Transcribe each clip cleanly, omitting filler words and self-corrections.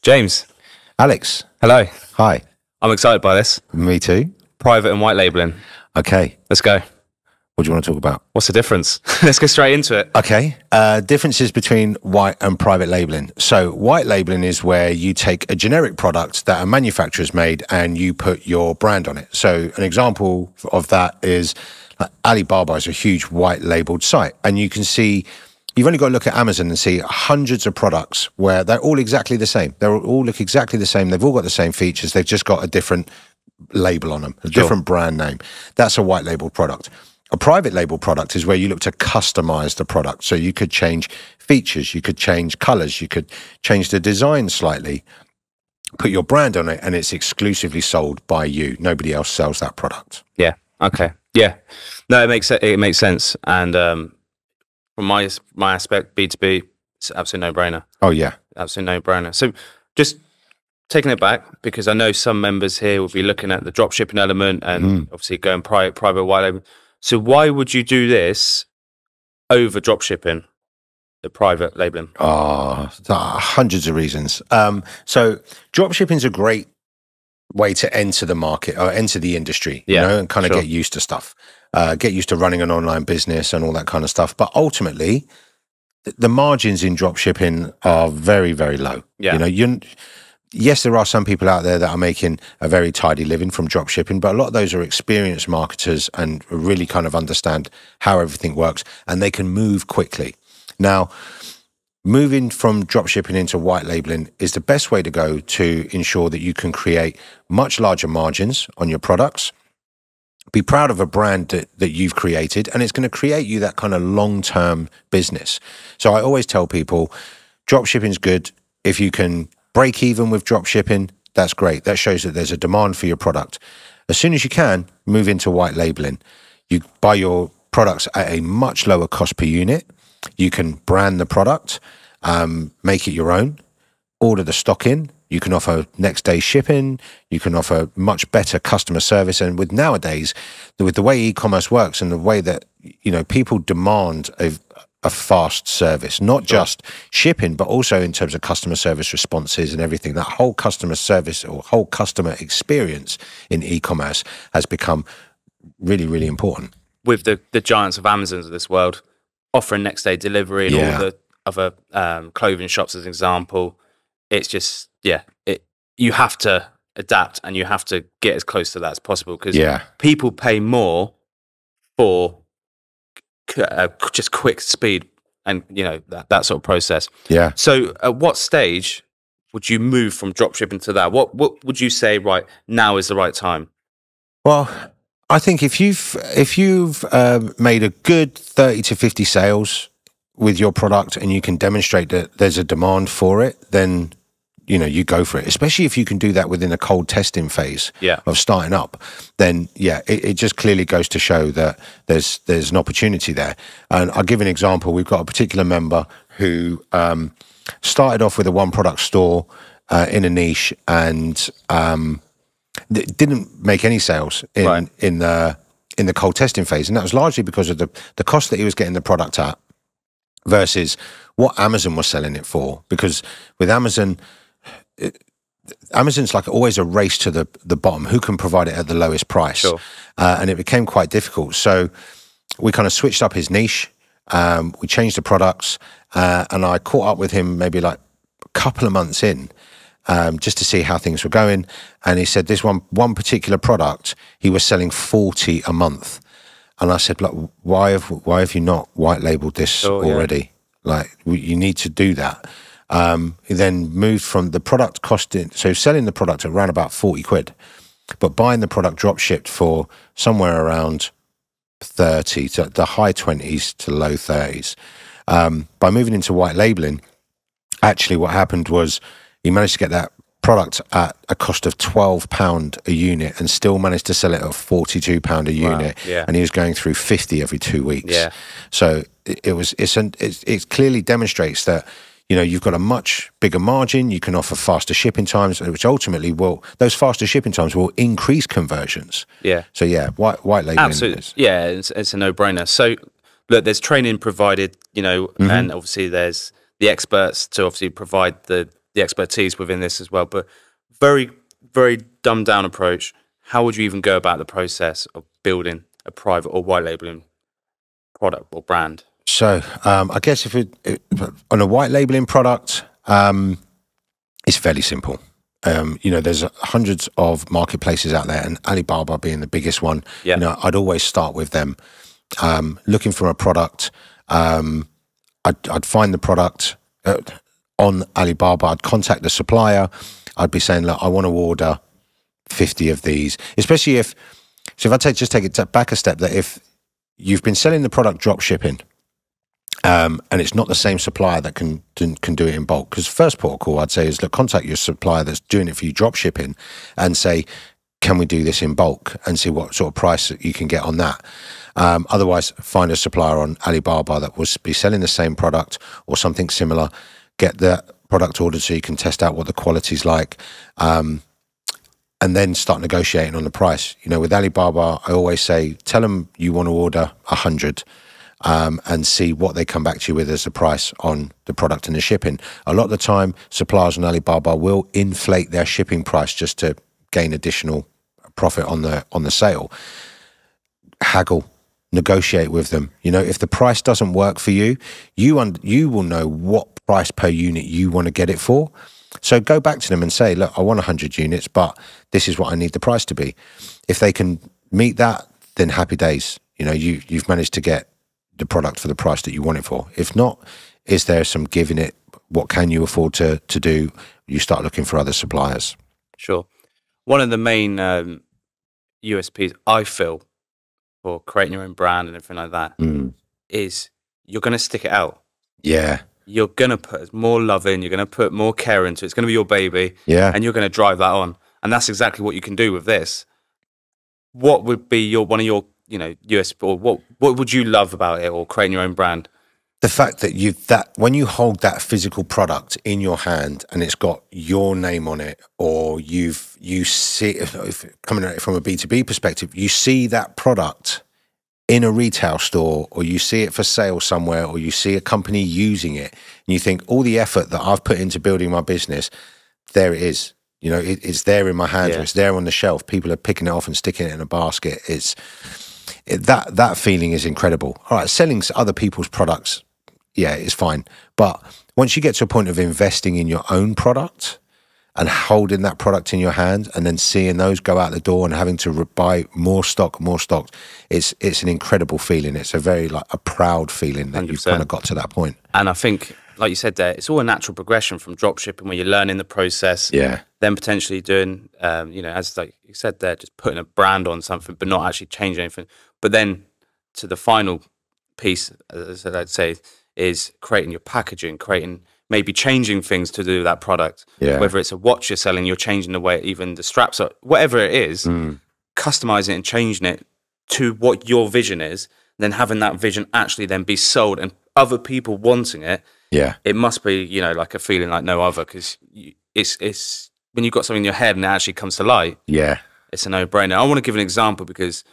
James, Alex, hello. hi. I'm excited by this. Me too. Private and white labeling. Okay, Let's go. what do you want to talk about? What's the difference? Let's go straight into it. Okay, differences between white and private labeling. So white labeling is where you take a generic product that a manufacturer's made and you put your brand on it. So an example of that is Alibaba is a huge white labeled site, and you can see, you've only got to look at Amazon and see hundreds of products where they're all exactly the same. They all look exactly the same. They've all got the same features. They've just got a different label on them, a different brand name. That's a white label product. A private label product is where you look to customize the product. So you could change features, you could change colors, you could change the design slightly, put your brand on it, and it's exclusively sold by you. Nobody else sells that product. Yeah. Okay. Yeah. No, it makes sense. And from my aspect, B2B, it's an absolute no-brainer. Oh, yeah. Absolute no-brainer. So just taking it back, because I know some members here will be looking at the drop shipping element and obviously going private white label. So why would you do this over drop shipping, the private labeling? Oh, hundreds of reasons. So drop shipping is a great way to enter the market or enter the industry, you know, and kind of get used to stuff, get used to running an online business and all that kind of stuff. But ultimately, the margins in drop shipping are very, very low. Yeah. You know, yes, there are some people out there that are making a very tidy living from drop shipping, but a lot of those are experienced marketers and really kind of understand how everything works, and they can move quickly. Now, moving from drop shipping into white labeling is the best way to go to ensure that you can create much larger margins on your products. Be proud of a brand that you've created, and it's going to create you that kind of long-term business. So I always tell people, drop shipping is good. If you can break even with drop shipping, that's great. That shows that there's a demand for your product. As soon as you can, move into white labeling. You buy your products at a much lower cost per unit. You can brand the product, make it your own, order the stock in. You can offer next day shipping. You can offer much better customer service. And with nowadays, with the way e-commerce works and the way that, you know, people demand a fast service, not just shipping, but also in terms of customer service responses and everything. That whole customer service or whole customer experience in e-commerce has become really, really important. With the giants of Amazons of this world offering next day delivery and all the other clothing shops as an example, it's just, you have to adapt and you have to get as close to that as possible, because people pay more for just quick speed and, you know, that sort of process. Yeah. So at what stage would you move from drop shipping to that? What would you say, right, now is the right time? Well, I think if you've made a good 30 to 50 sales with your product and you can demonstrate that there's a demand for it, then, you know, you go for it. Especially if you can do that within a cold testing phase of starting up, then it just clearly goes to show that there's an opportunity there. And I'll give an example. We've got a particular member who started off with a one product store in a niche and didn't make any sales in the cold testing phase, and that was largely because of the cost that he was getting the product at versus what Amazon was selling it for. Because with Amazon's like always a race to the bottom. Who can provide it at the lowest price? And it became quite difficult. So we kind of switched up his niche. We changed the products, and I caught up with him maybe like a couple of months in, just to see how things were going. And he said this one particular product, he was selling 40 a month. And I said, look, why have you not white labeled this already? Like, you need to do that. He then moved from the product costing, so selling the product at around about 40 quid, but buying the product drop shipped for somewhere around 30 to the high 20s to low 30s. By moving into white labeling, actually what happened was he managed to get that product at a cost of £12 a unit and still managed to sell it at £42 a unit. And he was going through 50 every 2 weeks. So it clearly demonstrates that, you know, you've got a much bigger margin. You can offer faster shipping times, which ultimately those faster shipping times will increase conversions. So white labeling. Absolutely. It's a no-brainer. So look, there's training provided, you know, and obviously there's the experts to obviously provide the the expertise within this as well. But very, very dumbed down approach. How would you even go about the process of building a private or white labeling product or brand? So I guess if on a white labeling product, it's fairly simple. You know, there's hundreds of marketplaces out there, and Alibaba being the biggest one. Yeah. You know, I'd always start with them. Looking for a product, I'd find the product on Alibaba. I'd contact the supplier. I'd be saying, look, I want to order 50 of these, especially if I just take it back a step, that if you've been selling the product drop shipping, and it's not the same supplier that can do it in bulk, because first port of call I'd say is, look, contact your supplier that's doing it for you drop shipping and say, can we do this in bulk, and see what sort of price you can get on that. Otherwise, find a supplier on Alibaba that will be selling the same product or something similar, get the product ordered so you can test out what the quality's like, and then start negotiating on the price. You know, with Alibaba, I always say, tell them you want to order 100, and see what they come back to you with as the price on the product and the shipping. A lot of the time, suppliers on Alibaba will inflate their shipping price just to gain additional profit on the sale. Haggle, negotiate with them. You know, if the price doesn't work for you, you will know what price per unit you want to get it for. So go back to them and say, look, I want 100 units, but this is what I need the price to be. If they can meet that, then happy days. You know, you've managed to get the product for the price that you want it for. If not, is there some give in it? What can you afford to do? You start looking for other suppliers. Sure. One of the main USPs I feel for creating your own brand and everything like that is you're going to stick it out. Yeah. You're going to put more love in, you're going to put more care into it. It's going to be your baby. Yeah. And you're going to drive that on. And that's exactly what you can do with this. What would be one of your, you know, USP, or what would you love about it, or creating your own brand? The fact that when you hold that physical product in your hand and it's got your name on it, or you see, if coming at it from a B2B perspective, you see that product in a retail store, or you see it for sale somewhere, or you see a company using it, and you think, all the effort that I've put into building my business, there it is. You know, it's there in my hands, or it's there on the shelf. People are picking it off and sticking it in a basket. That feeling is incredible. All right, selling other people's products, yeah, it's fine. But once you get to a point of investing in your own product and holding that product in your hand, and then seeing those go out the door and having to buy more stock, it's an incredible feeling. It's a very a proud feeling that 100%. You've kind of got to that point. And I think, like you said there, it's all a natural progression from drop shipping, where you're learning the process. Yeah. Then potentially doing, you know, as like you said there, just putting a brand on something, but not actually changing anything. But then to the final piece, as I'd say, is creating your packaging, maybe changing things to do with that product. Yeah. Whether it's a watch you're selling, you're changing the way even the straps are, whatever it is, customizing it and changing it to what your vision is, then having that vision actually then be sold and other people wanting it. Yeah, it must be, you know, like a feeling like no other, because it's when you've got something in your head and it actually comes to light. Yeah, it's a no-brainer. I want to give an example, because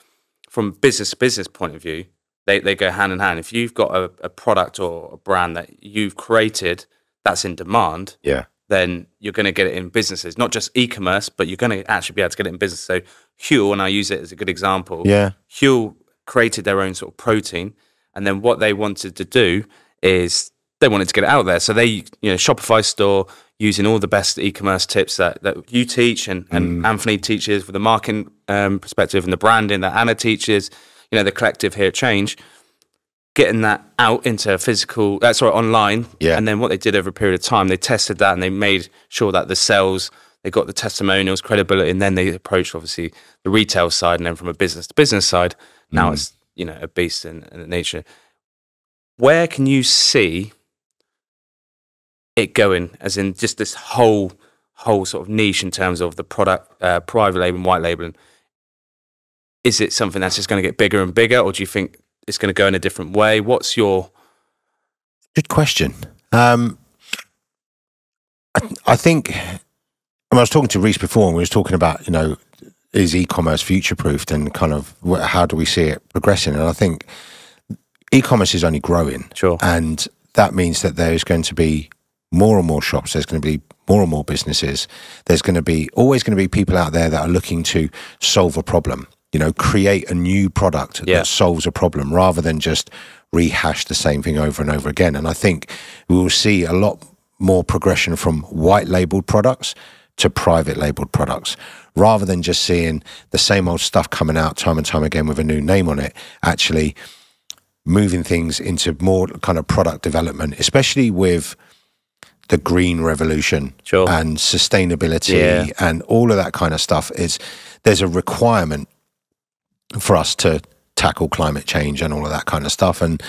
from business point of view, they go hand in hand. If you've got a product or a brand that you've created that's in demand, then you're going to get it in businesses, not just e-commerce, but you're going to actually be able to get it in business. So Huel, and I use it as a good example. Yeah, Huel created their own sort of protein, and then what they wanted to do is they wanted to get it out there. So they, you know, Shopify store, using all the best e-commerce tips that you teach and Anthony teaches with the marketing perspective, and the branding that Anna teaches, you know, the collective here at Change, getting that out into physical, online. Yeah. And then what they did over a period of time, they tested that and they made sure that the sales, they got the testimonials, credibility, and then they approached obviously the retail side, and then from a business to business side, now it's, you know, a beast in nature. Where can you see it going, as in just this whole sort of niche in terms of the product, private label and white labeling? Is it something that's just going to get bigger and bigger, or do you think it's going to go in a different way? What's your... Good question. I think, I was talking to Reese before, and we was talking about, you know, is e-commerce future-proofed, and kind of how do we see it progressing? And I think e-commerce is only growing. Sure. And that means that there's going to be more and more shops. There's going to be more and more businesses, there's always going to be people out there that are looking to solve a problem, you know, create a new product that solves a problem rather than just rehash the same thing over and over again. And I think we will see a lot more progression from white labeled products to private labeled products, rather than just seeing the same old stuff coming out time and time again with a new name on it. Actually moving things into more kind of product development, especially with the green revolution and sustainability and all of that kind of stuff. There's a requirement for us to tackle climate change and all of that kind of stuff. And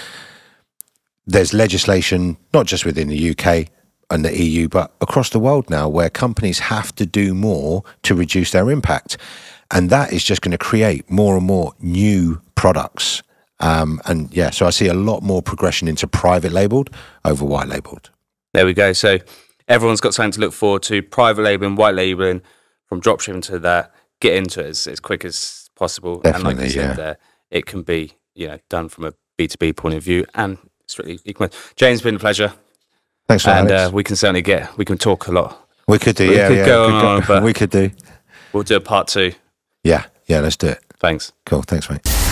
there's legislation, not just within the UK and the EU, but across the world now, where companies have to do more to reduce their impact. And that is just going to create more and more new products. And yeah, so I see a lot more progression into private labeled over white labeled. There we go. So everyone's got something to look forward to. Private labeling, white labeling, from dropshipping to that, get into it as quick as possible. Definitely, and like you said there, it can be, you know, done from a B2B point of view and strictly e-commerce. James, it's been a pleasure. Thanks for that, Alex. We can certainly we can talk a lot. We could do, but we could do. We'll do a part 2. Yeah, let's do it. Thanks. Cool, thanks, mate.